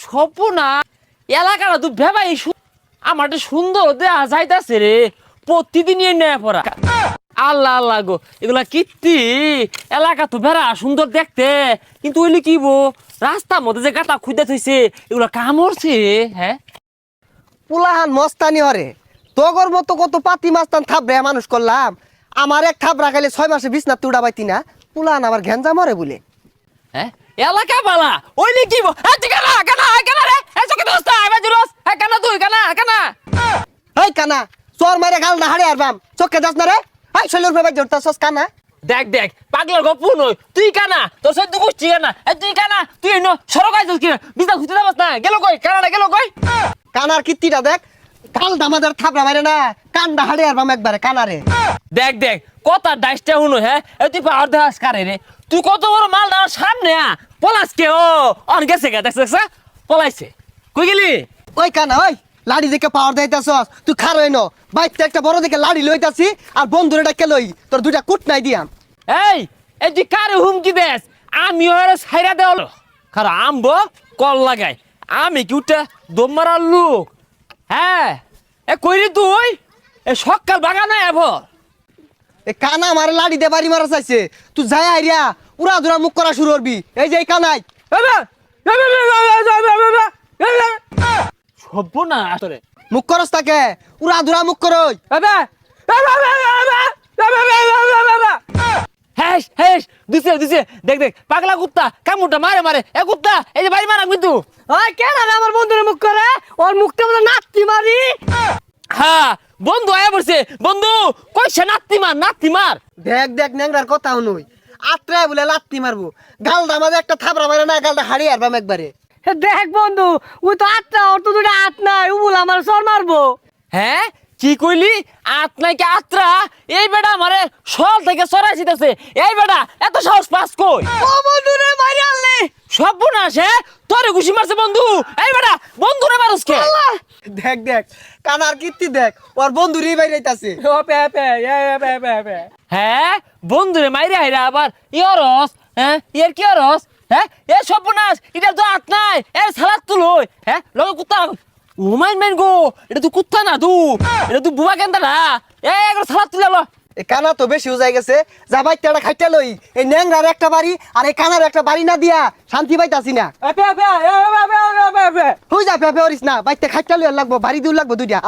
সপনা এলাকাটা তো ভেবাই আমার সুন্দর দেয়া যাইতাছে রে প্রতিদিন নেয় পড়া আল্লাহ আল্লাহ গো এগুলা কীর্তি এলাকা তো ভেড়া সুন্দর দেখতে কিন্তু ওইলি কি বো রাস্তার মধ্যে যে গাটা খুঁজে থইছে এগুলা কামড়ছে হ্যাঁ পুলাহান মস্তানি হরে তোগর মতো কত পাতি মাস্তান থাবড়ে মানুষ করলাম আমার এক থাবড়া খাইলে 6 মাসে বিছনা তুড়া পাইতি না পুলাহান আমার ঘ্যাঞ্জা মরে বলে হ্যাঁ এলাকা বালা ওইলি কি বো তুই কানা কানা কানা রে এই চকে দোস্ত আইবা জুরস হ্যাঁ কানা তুই কানা কানা এই কানা চোর মারে গাল না হাড়ে আরবাম চোখে দাস না রে এই শৈলর ভাই জড়তাছস কানা দেখ দেখ পাগলার গপ্পু নই তুই কানা তোর সাথে দুকুস ঠিক না তুই কানা তুই এনো সরকাই যাস কি বিজা খুঁজতে যাবস না গেল কই কানাডা গেল কই কানার কীর্তিটা দেখ কাল দামাদার থাবড়া মারে না কান্দা হাড়ে আরবাম একবারে কানারে দেখ দেখ কথা ডাইসটা হুনো হ্যাঁ তুই পাওয়ার দেখাস কারে রে তুই কত বড় মাল না সামনে পলাস কে ও অন গেছে গে দেখছ পলাইছে কই গেলি ওই কানা ওই লাড়ি দেখে পাওয়ার দিতেছস তুই খার হইনো বাইতে একটা বড় দেখে লাড়ি লইতাছি আর বন্ধুরে ডাকে লই তোর দুইটা কুট নাই দিয়াম এই এই তুই কারে হুমকি দেস আমি ওরে ছাইরা দেওয়াল খারা আমবো কল লাগাই আমি কি উঠে দম মারার লোক হ্যাঁ এ কইরি তুই এ সকাল বাগানে এভর এ কানা আমার লাড়ি দে বাড়ি মারা চাইছে তুই যাই আইরিয়া উড়া ধুরা মুখ করা শুরু করবি এই যে এই কানাই সভ্য না আসলে মুখ করস তাকে উড়া ধুরা মুখ করই হ্যাঁ হ্যাঁ দিছে দিছে দেখ দেখ পাগলা কুত্তা কামুটা মারে মারে এ কুত্তা এই যে বাড়ি মারা কিন্তু ওই কেন আমার বন্ধুরে মুখ করে ওর মুখটা মতো নাতি মারি হ্যাঁ বন্ধু আয়া বলছে বন্ধু কইছে নাতি মার দেখ দেখ ন্যাংরার কথা নই আত্রায় বলে লাত্তি মারবো গালটা মাঝে একটা থাবড়া মারে না গালটা হারিয়ে আরবাম একবারে দেখ বন্ধু ওই তো আটটা ওর তো দুটা আট নাই ও বলে আমার সর মারবো হ্যাঁ কি কইলি আত নাকি আত্রা এই বেটা আমারে সল থেকে সরাই দিতেছে এই বেটা এত সাহস পাস কই ও বন্ধু রে মারি আনলে সব বুনাস হ্যাঁ তোরে ঘুষি মারছে বন্ধু এই বেটা বন্ধু রে মারুস কে দেখ দেখ কানার কীর্তি দেখ ওর বন্ধুরই বাইরেইতাছে ও পে পে পে হ্যাঁ বন্ধুরে মাইরে আইরা আবার ইয়রস হ্যাঁ ইয়ার কি ইয়রস হ্যাঁ এ সর্বনাশ এটা তো আত নাই এর সালাদ তুলই হ্যাঁ লগে কুত্তা ও মাইন গো এটা তো কুত্তা না এটা তো বুবা কেন্দা না একবার সালাদ তুলে লো এই কানা তো বেশি উজাই গেছে যা বাইতে একটা খাইতে লই এই ন্যাংরার একটা বাড়ি আর এই কানার একটা বাড়ি না দিয়া শান্তি পাইতাছি না পে পে হই যা পেপে হরিস না বাইতে খাইতে লই লাগবো বাড়ি দিউ লাগবো দুইটা